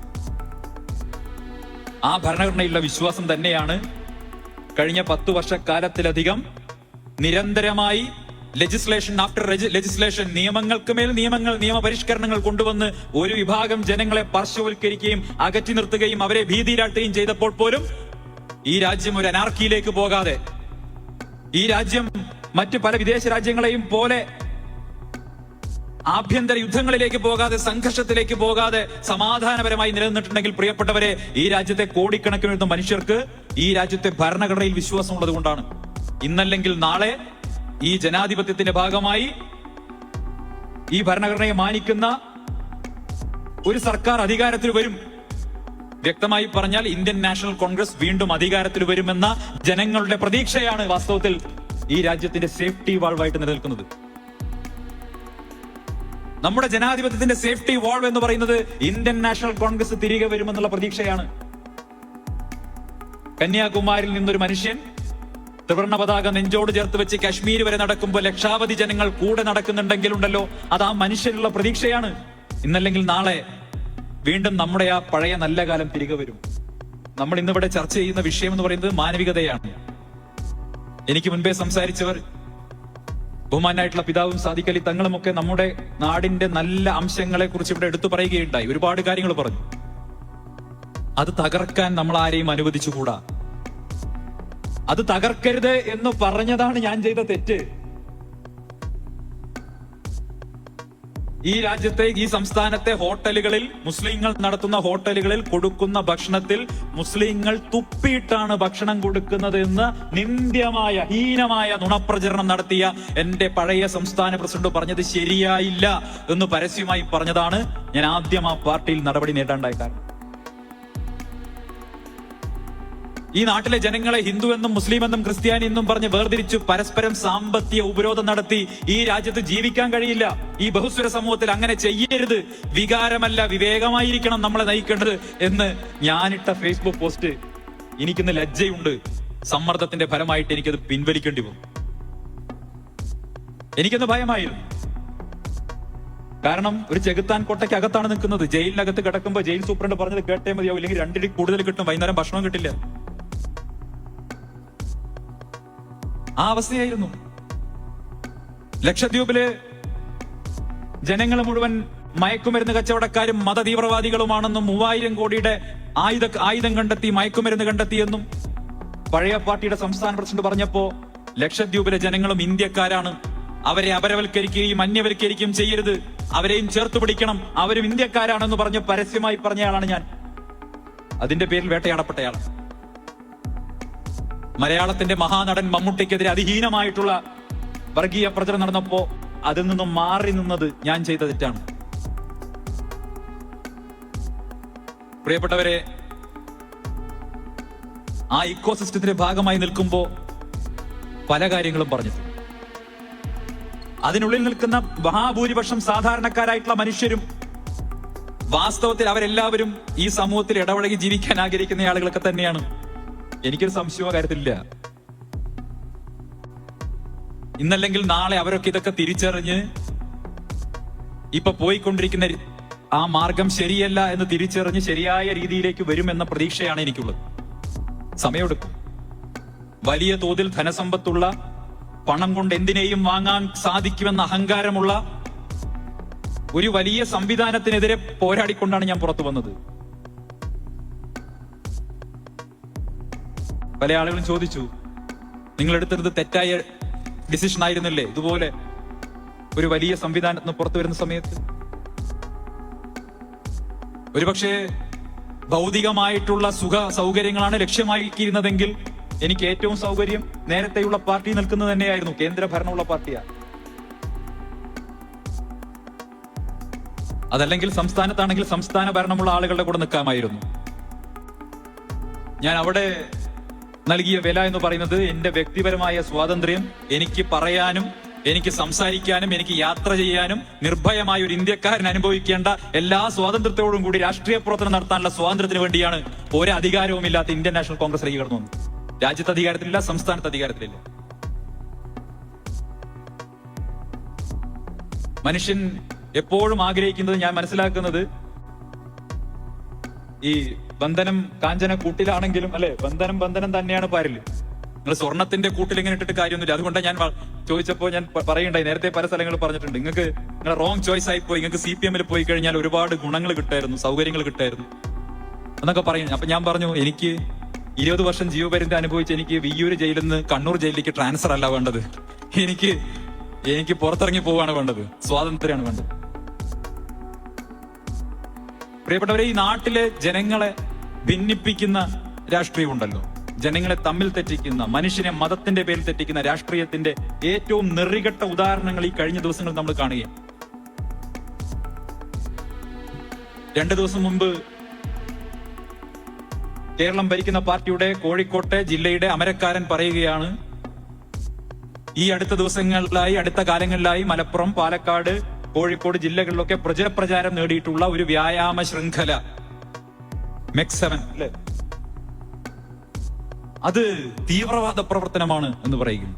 Speaker 1: ആ ഭരണഘടനയിലുള്ള വിശ്വാസം തന്നെയാണ് കഴിഞ്ഞ 10 വർഷക്കാലത്തിലധികം നിരന്തരമായി ലെജിസ്ലേഷൻ ആഫ്റ്റർ ലെജിസ്ലേഷൻ, നിയമങ്ങൾക്ക് മേൽ നിയമങ്ങൾ, നിയമപരിഷ്കരണങ്ങൾ കൊണ്ടുവന്ന് ഒരു വിഭാഗം ജനങ്ങളെ പാർശ്വവൽക്കരിക്കുകയും അകറ്റി നിർത്തുകയും അവരെ ഭീതിയിലാട്ടുകയും ചെയ്തപ്പോൾ പോലും ഈ രാജ്യം ഒരു അനാർക്കിയിലേക്ക് പോകാതെ, ഈ രാജ്യം മറ്റു പല വിദേശ രാജ്യങ്ങളെയും പോലെ ആഭ്യന്തര യുദ്ധങ്ങളിലേക്ക് പോകാതെ, സംഘർഷത്തിലേക്ക് പോകാതെ സമാധാനപരമായി നിലനിന്നിട്ടുണ്ടെങ്കിൽ, പ്രിയപ്പെട്ടവരെ, ഈ രാജ്യത്തെ കോടിക്കണക്കിന് വരുന്ന മനുഷ്യർക്ക് ഈ രാജ്യത്തെ ഭരണഘടനയിൽ വിശ്വാസമുള്ളത് കൊണ്ടാണ്. ഇന്നല്ലെങ്കിൽ നാളെ ഈ ജനാധിപത്യത്തിന്റെ ഭാഗമായി ഈ ഭരണഘടനയെ മാനിക്കുന്ന ഒരു സർക്കാർ അധികാരത്തിൽ വരും. വ്യക്തമായി പറഞ്ഞാൽ, ഇന്ത്യൻ നാഷണൽ കോൺഗ്രസ് വീണ്ടും അധികാരത്തിൽ വരുമെന്ന ജനങ്ങളുടെ പ്രതീക്ഷയാണ് വാസ്തവത്തിൽ ഈ രാജ്യത്തിന്റെ സേഫ്റ്റി വാൾവായിട്ട് നിലനിൽക്കുന്നത്. നമ്മുടെ ജനാധിപത്യത്തിന്റെ സേഫ്റ്റി വാൾവ് എന്ന് പറയുന്നത് ഇന്ത്യൻ നാഷണൽ കോൺഗ്രസ് തിരികെ വരുമെന്നുള്ള പ്രതീക്ഷയാണ്. കന്യാകുമാരിയിൽ നിന്നൊരു മനുഷ്യൻ ത്രിവർണ്ണ പതാക നെഞ്ചോട് ചേർത്ത് വെച്ച് കാശ്മീർ വരെ നടക്കുമ്പോൾ ലക്ഷാവധി ജനങ്ങൾ കൂടെ നടക്കുന്നുണ്ടെങ്കിലുണ്ടല്ലോ, അത് ആ മനുഷ്യനുള്ള പ്രതീക്ഷയാണ്. ഇന്നല്ലെങ്കിൽ നാളെ വീണ്ടും നമ്മുടെ ആ പഴയ നല്ല കാലം തിരികെ വരും. നമ്മൾ ഇന്നിവിടെ ചർച്ച ചെയ്യുന്ന വിഷയം എന്ന് പറയുന്നത് മാനവികതയാണ്. എനിക്ക് മുൻപേ സംസാരിച്ചവർ, ബഹുമാനായിട്ടുള്ള പിതാവും സാദിഖ് അലി തങ്ങളുമൊക്കെ നമ്മുടെ നാടിന്റെ നല്ല അംശങ്ങളെ കുറിച്ച് ഇവിടെ എടുത്തു പറയുകയുണ്ടായി. ഒരുപാട് കാര്യങ്ങൾ പറഞ്ഞു. അത് തകർക്കാൻ നമ്മൾ ആരെയും അനുവദിച്ചുകൂടാ. അത് തകർക്കരുത് എന്ന് പറഞ്ഞതാണ് ഞാൻ ചെയ്ത തെറ്റ്. ഈ രാജ്യത്തെ, ഈ സംസ്ഥാനത്തെ ഹോട്ടലുകളിൽ, മുസ്ലിങ്ങൾ നടത്തുന്ന ഹോട്ടലുകളിൽ കൊടുക്കുന്ന ഭക്ഷണത്തിൽ മുസ്ലിങ്ങൾ തുപ്പിയിട്ടാണ് ഭക്ഷണം കൊടുക്കുന്നത് എന്ന് നിന്ദ്യമായ, ഹീനമായ നുണപ്രചരണം നടത്തിയ എന്റെ പഴയ സംസ്ഥാന പ്രസിഡന്റ് പറഞ്ഞത് ശരിയായില്ല എന്ന് പരസ്യമായി പറഞ്ഞതാണ് ഞാൻ ആദ്യം ആ പാർട്ടിയിൽ നടപടി നേടാണ്ടായ കാരണം. ഈ നാട്ടിലെ ജനങ്ങളെ ഹിന്ദു എന്നും മുസ്ലിം എന്നും ക്രിസ്ത്യാനി എന്നും പറഞ്ഞ് വേർതിരിച്ചു പരസ്പരം സാമ്പത്തിക ഉപരോധം നടത്തി ഈ രാജ്യത്ത് ജീവിക്കാൻ കഴിയില്ല. ഈ ബഹുസ്വര സമൂഹത്തിൽ അങ്ങനെ ചെയ്യരുത്. വികാരമല്ല, വിവേകമായിരിക്കണം നമ്മളെ നയിക്കേണ്ടത് എന്ന് ഞാനിട്ട ഫേസ്ബുക്ക് പോസ്റ്റ് എനിക്കിന്ന് ലജ്ജയുണ്ട്. സമ്മർദ്ദത്തിന്റെ ഫലമായിട്ട് എനിക്കത് പിൻവലിക്കേണ്ടി വന്നു. എനിക്കൊന്ന് ഭയമായിരുന്നു. കാരണം ഒരു ചെകുത്താൻ കോട്ടയ്ക്ക് അകത്താണ് നിൽക്കുന്നത്. ജയിലിനകത്ത് കിടക്കുമ്പോൾ ജയിൽ സൂപ്രണ്ട് പറഞ്ഞത് കേട്ടേ മതിയാവും, ഇല്ലെങ്കിൽ 2 ഇടി കൂടുതൽ കിട്ടും, വൈകുന്നേരം ഭക്ഷണം കിട്ടില്ല. ആ അവസ്ഥയായിരുന്നു. ലക്ഷദ്വീപില് ജനങ്ങൾ മുഴുവൻ മയക്കുമരുന്ന് കച്ചവടക്കാരും മതതീവ്രവാദികളുമാണെന്നും 3000 കോടിയുടെ ആയുധം കണ്ടെത്തി, മയക്കുമരുന്ന് കണ്ടെത്തിയെന്നും പഴയ പാർട്ടിയുടെ സംസ്ഥാന പ്രസിഡന്റ് പറഞ്ഞപ്പോ ലക്ഷദ്വീപിലെ ജനങ്ങളും ഇന്ത്യക്കാരാണ്, അവരെ അപരവൽക്കരിക്കുകയും അന്യവൽക്കരിക്കുകയും ചെയ്യരുത്, അവരെയും ചേർത്ത് പിടിക്കണം, അവരും ഇന്ത്യക്കാരാണെന്ന് പറഞ്ഞ് പരസ്യമായി പറഞ്ഞയാളാണ് ഞാൻ. അതിന്റെ പേരിൽ വേട്ടയാടപ്പെട്ടയാൾ. മലയാളത്തിന്റെ മഹാനടൻ മമ്മൂട്ടിക്കെതിരെ അതിഹീനമായിട്ടുള്ള വർഗീയ പ്രചരണം നടന്നപ്പോ അതിൽ നിന്നും മാറി നിന്നത് ഞാൻ ചെയ്ത തെറ്റാണ്. പ്രിയപ്പെട്ടവരെ, ആ ഇക്കോസിസ്റ്റത്തിന്റെ ഭാഗമായി നിൽക്കുമ്പോ പല കാര്യങ്ങളും പറഞ്ഞു. അതിനുള്ളിൽ നിൽക്കുന്ന മഹാഭൂരിപക്ഷം സാധാരണക്കാരായിട്ടുള്ള മനുഷ്യരും വാസ്തവത്തിൽ അവരെല്ലാവരും ഈ സമൂഹത്തിൽ ഇടപഴകി ജീവിക്കാൻ ആഗ്രഹിക്കുന്ന ആളുകളൊക്കെ തന്നെയാണ്. എനിക്കൊരു സംശയമോ കാര്യത്തിലില്ല. ഇന്നല്ലെങ്കിൽ നാളെ അവരൊക്കെ ഇതൊക്കെ തിരിച്ചറിഞ്ഞ് ഇപ്പൊ പോയിക്കൊണ്ടിരിക്കുന്ന ആ മാർഗം ശരിയല്ല എന്ന് തിരിച്ചറിഞ്ഞ് ശരിയായ രീതിയിലേക്ക് വരുമെന്ന പ്രതീക്ഷയാണ് എനിക്കുള്ളത്. സമയമെടുക്കും. വലിയ തോതിൽ ധനസമ്പത്തുള്ള, പണം കൊണ്ട് എന്തിനേയും വാങ്ങാൻ സാധിക്കുമെന്ന അഹങ്കാരമുള്ള ഒരു വലിയ സംവിധാനത്തിനെതിരെ പോരാടിക്കൊണ്ടാണ് ഞാൻ പുറത്തു വന്നത്. പല ആളുകളും ചോദിച്ചു, നിങ്ങൾ എടുത്തത് തെറ്റായ ഡിസിഷൻ ആയിരുന്നില്ലേ ഇതുപോലെ ഒരു വലിയ സംവിധാനത്തിന് പുറത്തു വരുന്ന സമയത്ത്? ഒരുപക്ഷെ ഭൗതികമായിട്ടുള്ള സുഖ സൗകര്യങ്ങളാണ് ലക്ഷ്യമാക്കിയിരുന്നതെങ്കിൽ എനിക്ക് ഏറ്റവും സൗകര്യം നേരത്തെയുള്ള പാർട്ടി നിൽക്കുന്നത് തന്നെയായിരുന്നു. കേന്ദ്ര ഭരണമുള്ള പാർട്ടിയാണ്. അതല്ലെങ്കിൽ സംസ്ഥാനത്താണെങ്കിൽ സംസ്ഥാന ഭരണമുള്ള ആളുകളുടെ കൂടെ നിൽക്കാമായിരുന്നു. ഞാൻ അവിടെ നൽകിയ വില എന്ന് പറയുന്നത് എന്റെ വ്യക്തിപരമായ സ്വാതന്ത്ര്യം, എനിക്ക് പറയാനും എനിക്ക് സംസാരിക്കാനും എനിക്ക് യാത്ര ചെയ്യാനും നിർഭയമായ ഒരു ഇന്ത്യക്കാരൻ അനുഭവിക്കേണ്ട എല്ലാ സ്വാതന്ത്ര്യത്തോടും കൂടി രാഷ്ട്രീയ പ്രവർത്തനം നടത്താനുള്ള സ്വാതന്ത്ര്യത്തിന് വേണ്ടിയാണ് ഒരു അധികാരവും ഇല്ലാത്ത ഇന്ത്യൻ നാഷണൽ കോൺഗ്രസിലേക്ക് കടന്നു വന്നത്. രാജ്യത്ത് അധികാരത്തിലില്ല, സംസ്ഥാനത്ത് അധികാരത്തിലില്ല. മനുഷ്യൻ എപ്പോഴും ആഗ്രഹിക്കുന്നത്, ഞാൻ മനസ്സിലാക്കുന്നത്, ഈ ബന്ധനം കാഞ്ചന കൂട്ടിലാണെങ്കിലും അല്ലെ, ബന്ധനം തന്നെയാണ് പാരില്. നിങ്ങൾ സ്വർണത്തിന്റെ കൂട്ടിൽ ഇങ്ങനെ ഇട്ടിട്ട് കാര്യമൊന്നുമില്ല. അതുകൊണ്ടാണ് ഞാൻ ചോദിച്ചപ്പോ ഞാൻ പറയുണ്ടായി, നേരത്തെ പല സ്ഥലങ്ങളിൽ പറഞ്ഞിട്ടുണ്ട്, നിങ്ങൾ റോങ് ചോയ്സ് ആയി പോയി, നിങ്ങൾക്ക് CPM പോയി കഴിഞ്ഞാൽ ഒരുപാട് ഗുണങ്ങൾ കിട്ടായിരുന്നു, സൗകര്യങ്ങൾ കിട്ടായിരുന്നു എന്നൊക്കെ പറയും. അപ്പൊ ഞാൻ പറഞ്ഞു, എനിക്ക് 20 വർഷം ജീവപര്യന്തം അനുഭവിച്ച് എനിക്ക് വിയ്യൂര് ജയിലിൽ നിന്ന് കണ്ണൂർ ജയിലിലേക്ക് ട്രാൻസ്ഫർ അല്ല വേണ്ടത്, എനിക്ക് പുറത്തിറങ്ങി പോവാണ് വേണ്ടത്, സ്വാതന്ത്ര്യമാണ് വേണ്ടത്. പ്രിയപ്പെട്ടവരെ, ഈ നാട്ടിലെ ജനങ്ങളെ ഭിന്നിപ്പിക്കുന്ന രാഷ്ട്രീയം ഉണ്ടല്ലോ, ജനങ്ങളെ തമ്മിൽ തെറ്റിക്കുന്ന, മനുഷ്യനെ മതത്തിന്റെ പേരിൽ തെറ്റിക്കുന്ന രാഷ്ട്രീയത്തിന്റെ ഏറ്റവും നെറികെട്ട ഉദാഹരണങ്ങൾ ഈ കഴിഞ്ഞ ദിവസങ്ങൾ നമ്മൾ കാണുകയാണ്. 2 ദിവസം മുമ്പ് കേരളം ഭരിക്കുന്ന പാർട്ടിയുടെ കോഴിക്കോട്ടെ ജില്ലയുടെ അമരക്കാരൻ പറയുകയാണ്, ഈ അടുത്ത ദിവസങ്ങളിലായി, അടുത്ത കാലങ്ങളിലായി മലപ്പുറം, പാലക്കാട്, കോഴിക്കോട് ജില്ലകളിലൊക്കെ പ്രചാരം നേടിയിട്ടുള്ള ഒരു വ്യായാമ ശൃംഖല MEC 7 അല്ലെ, അത് തീവ്രവാദ പ്രവർത്തനമാണ് എന്ന് പറയുന്നു.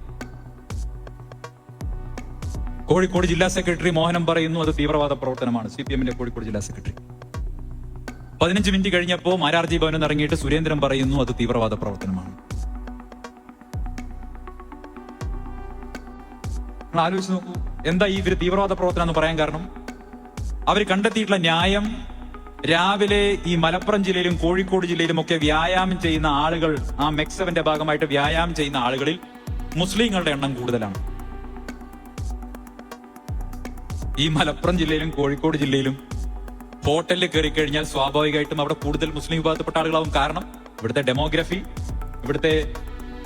Speaker 1: കോഴിക്കോട് ജില്ലാ സെക്രട്ടറി മോഹനം പറയുന്നു അത് തീവ്രവാദ പ്രവർത്തനമാണ്. CPM-ന്റെ കോഴിക്കോട് ജില്ലാ സെക്രട്ടറി 15 മിനിറ്റ് കഴിഞ്ഞപ്പോ മാരാർജി ഭവനിൽ നിന്ന് ഇറങ്ങിയിട്ട് സുരേന്ദ്രൻ പറയുന്നു അത് തീവ്രവാദ പ്രവർത്തനമാണ്. നിങ്ങൾ ആലോചിച്ച് നോക്കൂ, എന്താ ഈ ഇവര് തീവ്രവാദ പ്രവർത്തനം എന്ന് പറയാൻ കാരണം? അവർ കണ്ടെത്തിയിട്ടുള്ള ന്യായം, രാവിലെ ഈ മലപ്പുറം ജില്ലയിലും കോഴിക്കോട് ജില്ലയിലും ഒക്കെ വ്യായാമം ചെയ്യുന്ന ആളുകൾ, ആ മെക്സവന്റെ ഭാഗമായിട്ട് വ്യായാമം ചെയ്യുന്ന ആളുകളിൽ മുസ്ലിങ്ങളുടെ എണ്ണം കൂടുതലാണ്. ഈ മലപ്പുറം ജില്ലയിലും കോഴിക്കോട് ജില്ലയിലും ഹോട്ടലിൽ കയറി കഴിഞ്ഞാൽ സ്വാഭാവികമായിട്ടും അവിടെ കൂടുതൽ മുസ്ലിം വിഭാഗത്തിൽപ്പെട്ട ആളുകളാവും. കാരണം ഇവിടുത്തെ ഡെമോഗ്രഫി, ഇവിടുത്തെ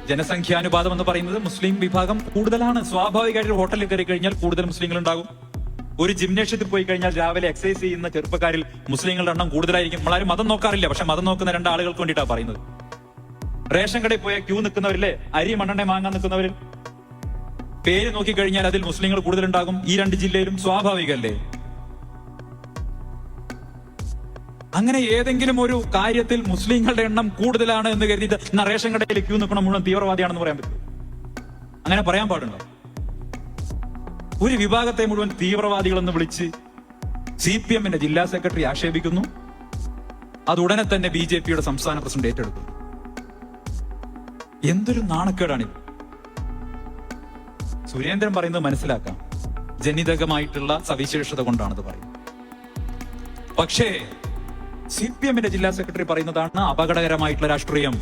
Speaker 1: ജനസംഖ്യാനുപാതം എന്ന് പറയുന്നത് മുസ്ലിം വിഭാഗം കൂടുതലാണ്. സ്വാഭാവികമായിട്ട് ഹോട്ടലിൽ കയറി കഴിഞ്ഞാൽ കൂടുതൽ മുസ്ലിങ്ങൾ ഉണ്ടാകും. ഒരു ജിംനേഷ്യത്തിൽ പോയി കഴിഞ്ഞാൽ രാവിലെ എക്സസൈസ് ചെയ്യുന്ന ചെറുപ്പക്കാരിൽ മുസ്ലിങ്ങളുടെ എണ്ണം കൂടുതലായിരിക്കും. നമ്മളാരും മതം നോക്കാറില്ല, പക്ഷെ മതം നോക്കുന്ന 2 ആളുകൾക്ക് വേണ്ടിയിട്ടാണ് പറയുന്നത്. റേഷൻ കടയിൽ പോയ ക്യൂ നിൽക്കുന്നവരില്ലേ, അരി മണ്ണെണ്ണ വാങ്ങാൻ നിൽക്കുന്നവരിൽ പേര് നോക്കിക്കഴിഞ്ഞാൽ അതിൽ മുസ്ലിങ്ങൾ കൂടുതലുണ്ടാകും. ഈ 2 ജില്ലയിലും സ്വാഭാവികമല്ലേ? അങ്ങനെ ഏതെങ്കിലും ഒരു കാര്യത്തിൽ മുസ്ലിങ്ങളുടെ എണ്ണം കൂടുതലാണ് എന്ന് കരുതിയിട്ട് റേഷൻ കടയിൽ ക്യൂ നിൽക്കണം മുഴുവൻ തീവ്രവാദിയാണെന്ന് പറയാൻ പറ്റും? അങ്ങനെ പറയാൻ പാടുണ്ടോ? ഒരു വിഭാഗത്തെ മുഴുവൻ തീവ്രവാദികളെന്ന് വിളിച്ച് CPM-ന്റെ ജില്ലാ സെക്രട്ടറി ആക്ഷേപിക്കുന്നു. അത് ഉടനെ തന്നെ BJP-യുടെ സംസ്ഥാന പ്രസിഡന്റ് ഏറ്റെടുക്കുന്നു. എന്തൊരു നാണക്കേടാണിത്! സുരേന്ദ്രൻ പറയുന്നത് മനസ്സിലാക്കാം, ജനിതകമായിട്ടുള്ള സവിശേഷത കൊണ്ടാണത് പറയുന്നത്. പക്ഷേ CPM-ന്റെ ജില്ലാ സെക്രട്ടറി പറയുന്നതാണ് അപകടകരമായിട്ടുള്ള രാഷ്ട്രീയം.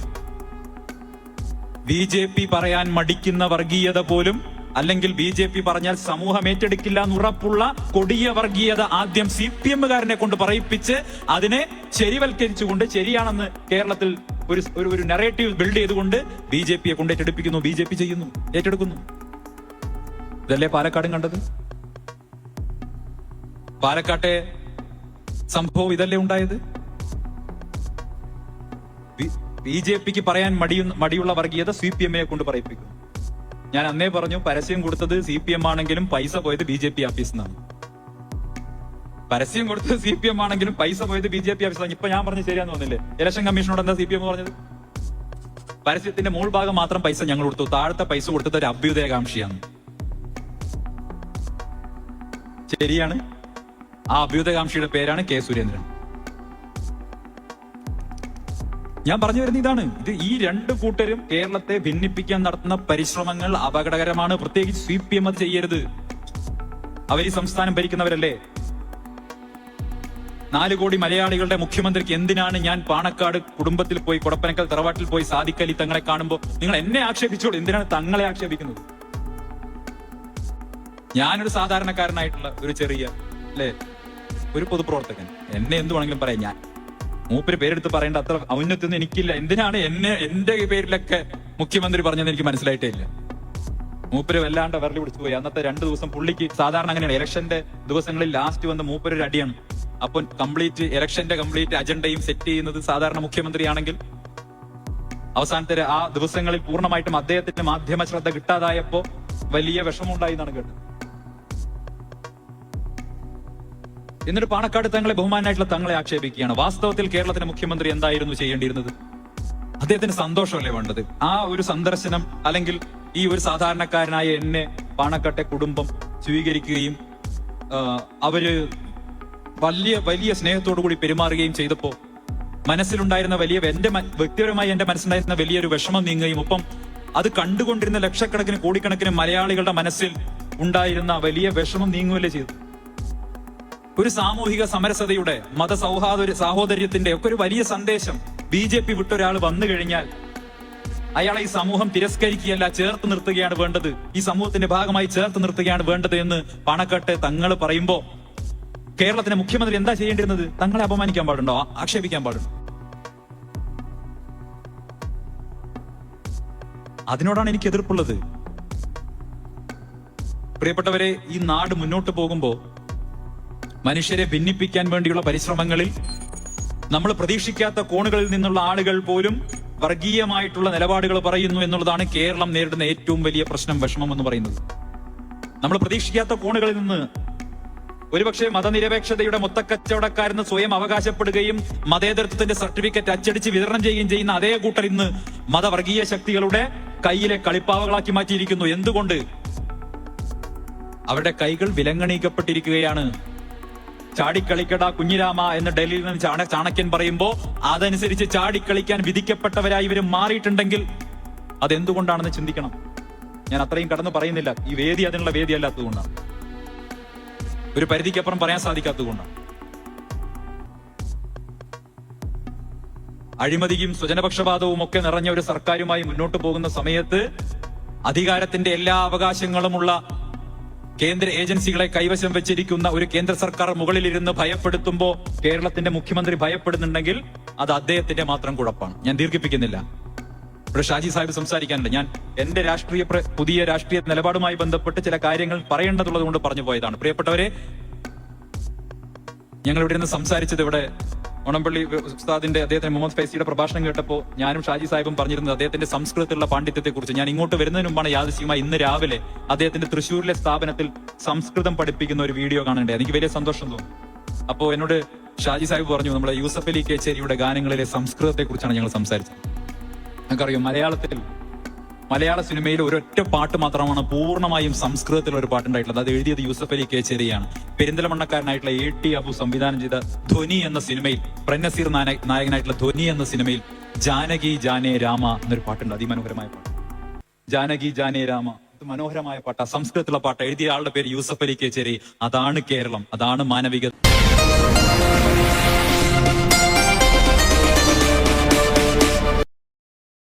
Speaker 1: BJP പറയാൻ മടിക്കുന്ന വർഗീയത പോലും, അല്ലെങ്കിൽ BJP പറഞ്ഞാൽ സമൂഹം ഏറ്റെടുക്കില്ല എന്നുറപ്പുള്ള കൊടിയ വർഗീയത ആദ്യം CPM-കാരനെ കൊണ്ട് പറയിപ്പിച്ച് അതിനെ ശരിവൽക്കരിച്ചുകൊണ്ട് ശരിയാണെന്ന് കേരളത്തിൽ ഒരു നറേറ്റീവ് ബിൽഡ് ചെയ്തുകൊണ്ട് BJP-യെ കൊണ്ട് ഏറ്റെടുപ്പിക്കുന്നു. BJP ചെയ്യുന്നു, ഏറ്റെടുക്കുന്നു. ഇതല്ലേ പാലക്കാടും കണ്ടത്? പാലക്കാട്ടെ സംഭവം ഇതല്ലേ ഉണ്ടായത്? BJP-ക്ക് പറയാൻ മടിയുള്ള വർഗീയത CPM-യെ കൊണ്ട് പറയിപ്പിക്കുന്നു. ഞാൻ അന്നേ പറഞ്ഞു, പരസ്യം കൊടുത്തത് CPM ആണെങ്കിലും പൈസ പോയത് BJP ഓഫീസിൽ നിന്നാണ്. പരസ്യം കൊടുത്തത് CPM ആണെങ്കിലും പൈസ പോയത് BJP ഓഫീസിലാണ്. ഇപ്പൊ ഞാൻ പറഞ്ഞു ശരിയാന്ന് തോന്നില്ലേ? ഇലക്ഷൻ കമ്മീഷനോട് എന്താ CPM പറഞ്ഞത്? പരസ്യത്തിന്റെ മോൾ ഭാഗം മാത്രം പൈസ ഞങ്ങൾ കൊടുത്തു, താഴത്തെ പൈസ കൊടുത്തത് ഒരു അഭ്യുദയകാംക്ഷിയാണ്. ശരിയാണ്. ആ അഭ്യുദയകാംക്ഷിയുടെ പേരാണ് K. സുരേന്ദ്രൻ. ഞാൻ പറഞ്ഞു വരുന്ന ഇതാണ്. ഈ 2 കൂട്ടരും കേരളത്തെ ഭിന്നിപ്പിക്കാൻ നടത്തുന്ന പരിശ്രമങ്ങൾ അപകടകരമാണ്. പ്രത്യേകിച്ച് CPM അത് ചെയ്യരുത്. അവർ ഈ സംസ്ഥാനം ഭരിക്കുന്നവരല്ലേ? 4 കോടി മലയാളികളുടെ മുഖ്യമന്ത്രിക്ക് എന്തിനാണ് ഞാൻ പാണക്കാട് കുടുംബത്തിൽ പോയി, കൊടപ്പനക്കൽ തറവാട്ടിൽ പോയി സാദിഖ് അലി തങ്ങളെ കാണുമ്പോൾ നിങ്ങൾ എന്നെ ആക്ഷേപിച്ചോളൂ, എന്തിനാണ് തങ്ങളെ ആക്ഷേപിക്കുന്നത്? ഞാനൊരു സാധാരണക്കാരനായിട്ടുള്ള ഒരു ചെറിയ ഒരു പൊതുപ്രവർത്തകൻ, എന്നെ എന്ത് വേണമെങ്കിലും പറയാം. ഞാൻ മൂപ്പര് പേരെടുത്ത് പറയേണ്ട അത്ര ഔന്നത്യൊന്നും എനിക്കില്ല. എന്തിനാണ് എന്റെ പേരിലൊക്കെ മുഖ്യമന്ത്രി പറഞ്ഞതെന്ന് എനിക്ക് മനസ്സിലായിട്ടേ ഇല്ല. മൂപ്പര് വല്ലാണ്ട് വിരളി പിടിച്ചു പോയി. അന്നത്തെ 2 ദിവസം പുള്ളിക്ക് സാധാരണ അങ്ങനെയാണ്, ഇലക്ഷന്റെ ദിവസങ്ങളിൽ ലാസ്റ്റ് വന്ന് മൂപ്പര് ഒരു അടിയാണ്. അപ്പൊ ഇലക്ഷന്റെ കംപ്ലീറ്റ് അജണ്ടയും സെറ്റ് ചെയ്യുന്നത് സാധാരണ മുഖ്യമന്ത്രിയാണെങ്കിൽ അവസാനത്തെ ആ ദിവസങ്ങളിൽ പൂർണ്ണമായിട്ടും അദ്ദേഹത്തിന്റെ മാധ്യമ ശ്രദ്ധ കിട്ടാതായപ്പോ വലിയ വിഷമമുണ്ടായി എന്നാണ് കേട്ടത്. എന്നിട്ട് പാണക്കാട് തങ്ങളെ, ബഹുമാനായിട്ടുള്ള തങ്ങളെ ആക്ഷേപിക്കുകയാണ്. വാസ്തവത്തിൽ കേരളത്തിന്റെ മുഖ്യമന്ത്രി എന്തായിരുന്നു ചെയ്യേണ്ടിയിരുന്നത്? അദ്ദേഹത്തിന് സന്തോഷമല്ലേ വേണ്ടത്? ആ ഒരു സന്ദർശനം, അല്ലെങ്കിൽ ഈ ഒരു സാധാരണക്കാരനായ എന്നെ പാണക്കാട്ടെ കുടുംബം സ്വീകരിക്കുകയും അവര് വലിയ സ്നേഹത്തോടു കൂടി പെരുമാറുകയും ചെയ്തപ്പോ മനസ്സിലുണ്ടായിരുന്ന വ്യക്തിപരമായി എന്റെ മനസ്സിലുണ്ടായിരുന്ന വലിയൊരു വിഷമം നീങ്ങുകയും, ഒപ്പം അത് കണ്ടുകൊണ്ടിരുന്ന ലക്ഷക്കണക്കിന് കോടിക്കണക്കിന് മലയാളികളുടെ മനസ്സിൽ ഉണ്ടായിരുന്ന വലിയ വിഷമം നീങ്ങുകയല്ലേ ചെയ്തു. ഒരു സാമൂഹിക സമരസതയുടെ, സാഹോദര്യത്തിന്റെ ഒക്കെ ഒരു വലിയ സന്ദേശം BJP വിട്ടൊരാൾ വന്നു കഴിഞ്ഞാൽ അയാളെ ഈ സമൂഹം തിരസ്കരിക്കുകയല്ല, ചേർത്ത് നിർത്തുകയാണ് വേണ്ടത്, ഈ സമൂഹത്തിന്റെ ഭാഗമായി ചേർത്ത് നിർത്തുകയാണ് വേണ്ടത് എന്ന് പാണക്കാട്ടെ തങ്ങൾ പറയുമ്പോ കേരളത്തിന്റെ മുഖ്യമന്ത്രി എന്താ ചെയ്യേണ്ടിരുന്നത്? തങ്ങളെ അപമാനിക്കാൻ പാടുണ്ടോ? ആക്ഷേപിക്കാൻ പാടുണ്ടോ? അതിനോടാണ് എനിക്ക് എതിർപ്പുള്ളത്. പ്രിയപ്പെട്ടവരെ, ഈ നാട് മുന്നോട്ട് പോകുമ്പോ മനുഷ്യരെ ഭിന്നിപ്പിക്കാൻ വേണ്ടിയുള്ള പരിശ്രമങ്ങളിൽ നമ്മൾ പ്രതീക്ഷിക്കാത്ത കോണുകളിൽ നിന്നുള്ള ആളുകൾ പോലും വർഗീയമായിട്ടുള്ള നിലപാടുകൾ പറയുന്നു എന്നുള്ളതാണ് കേരളം നേരിടുന്ന ഏറ്റവും വലിയ പ്രശ്നം, വിഷമം എന്ന് പറയുന്നത്. നമ്മൾ പ്രതീക്ഷിക്കാത്ത കോണുകളിൽ നിന്ന് ഒരുപക്ഷെ മതനിരപേക്ഷതയുടെ മൊത്തക്കച്ചവടക്കാരെന്ന് സ്വയം അവകാശപ്പെടുകയും മതേതരത്വത്തിന്റെ സർട്ടിഫിക്കറ്റ് അച്ചടിച്ച് വിതരണം ചെയ്യുകയും ചെയ്യുന്ന അതേ കൂട്ടർ ഇന്ന് മതവർഗീയ ശക്തികളുടെ കയ്യിലെ കളിപ്പാവകളാക്കി മാറ്റിയിരിക്കുന്നു. എന്തുകൊണ്ട്? അവരുടെ കൈകൾ വിലങ്ങണിക്കപ്പെട്ടിരിക്കുകയാണ്. ചാടിക്കളിക്കട കുഞ്ഞിരാമ എന്ന് ഡൽഹിയിൽ നിന്ന് ചാണക്യൻ പറയുമ്പോ അതനുസരിച്ച് ചാടിക്കളിക്കാൻ വിധിക്കപ്പെട്ടവരായി ഇവർ മാറിയിട്ടുണ്ടെങ്കിൽ അതെന്തുകൊണ്ടാണെന്ന് ചിന്തിക്കണം. ഞാൻ അത്രയും കടന്നു പറയുന്നില്ല. ഈ വേദി അതിനുള്ള വേദി അല്ലാത്തതുകൊണ്ടാണ്, ഒരു പരിധിക്കപ്പുറം പറയാൻ സാധിക്കാത്തതുകൊണ്ടാണ്. അഴിമതിയും സ്വജനപക്ഷപാതവും ഒക്കെ നിറഞ്ഞ ഒരു സർക്കാരുമായി മുന്നോട്ട് പോകുന്ന സമയത്ത് അധികാരത്തിന്റെ എല്ലാ അവകാശങ്ങളുമുള്ള കേന്ദ്ര ഏജൻസികളെ കൈവശം വെച്ചിരിക്കുന്ന ഒരു കേന്ദ്ര സർക്കാർ മുകളിലിരുന്ന് ഭയപ്പെടുത്തുമ്പോ കേരളത്തിന്റെ മുഖ്യമന്ത്രി ഭയപ്പെടുന്നുണ്ടെങ്കിൽ അത് അദ്ദേഹത്തിന്റെ മാത്രം കുഴപ്പമാണ്. ഞാൻ ദീർഘിപ്പിക്കുന്നില്ല. ഇവിടെ ഷാജി സാഹിബ് സംസാരിക്കാനുണ്ട്. ഞാൻ എന്റെ പുതിയ രാഷ്ട്രീയ നിലപാടുമായി ബന്ധപ്പെട്ട് ചില കാര്യങ്ങൾ പറയേണ്ടതുള്ളത് കൊണ്ട് പറഞ്ഞു പോയതാണ്. പ്രിയപ്പെട്ടവരെ, ഞങ്ങൾ ഇവിടെ നിന്ന് സംസാരിച്ചത് ഇവിടെ ഓണംപള്ളി ഉസ്താദിന്റെ അദ്ദേഹത്തിന് മുഹമ്മദ് ഫൈസിയുടെ പ്രഭാഷണം കേട്ടപ്പോൾ ഞാനും ഷാജി സാഹിബും പറഞ്ഞിരുന്നത് അദ്ദേഹത്തിന്റെ സംസ്കൃതത്തിലുള്ള പാണ്ഡിത്യത്തെ കുറിച്ച്. ഞാൻ ഇങ്ങോട്ട് വരുന്നതിന് മുമ്പാണ് യാദൃശ്ചികമായി ഇന്ന് രാവിലെ അദ്ദേഹത്തിന്റെ തൃശ്ശൂരിലെ സ്ഥാപനത്തിൽ സംസ്കൃതം പഠിപ്പിക്കുന്ന ഒരു വീഡിയോ കാണണ്ടേ. എനിക്ക് വലിയ സന്തോഷം തോന്നി. അപ്പോ എന്നോട് ഷാജി സാഹിബ് പറഞ്ഞു, നമ്മുടെ യൂസഫ് അലി കേച്ചേരിയുടെ ഗാനങ്ങളിലെ സംസ്കൃതത്തെ കുറിച്ചാണ് ഞങ്ങൾ സംസാരിച്ചത്. നമുക്കറിയാം, മലയാള സിനിമയിൽ ഒരൊറ്റ പാട്ട് മാത്രമാണ് പൂർണ്ണമായും സംസ്കൃതത്തിൽ ഒരു പാട്ടുണ്ടായിട്ടുള്ളത്. അത് എഴുതിയത് യൂസഫ് അലി കേച്ചേരിയാണ്. പെരിന്തൽമണ്ണക്കാരനായിട്ടുള്ള AT അബു സംവിധാനം ചെയ്ത ധ്വനി എന്ന സിനിമയിൽ, പ്രന്നസീർ നായകനായിട്ടുള്ള ധ്വനി എന്ന സിനിമയിൽ ജാനകി ജാനേ രാമ എന്നൊരു പാട്ടുണ്ട്. അതിമനോഹരമായ പാട്ട്, ജാനകി ജാനേ രാമ. ഇത് മനോഹരമായ പാട്ടാ, സംസ്കൃതത്തിലുള്ള പാട്ട്. എഴുതിയ ആളുടെ പേര് യൂസഫ് അലി കേച്ചേരി. അതാണ് കേരളം, അതാണ് മാനവികത.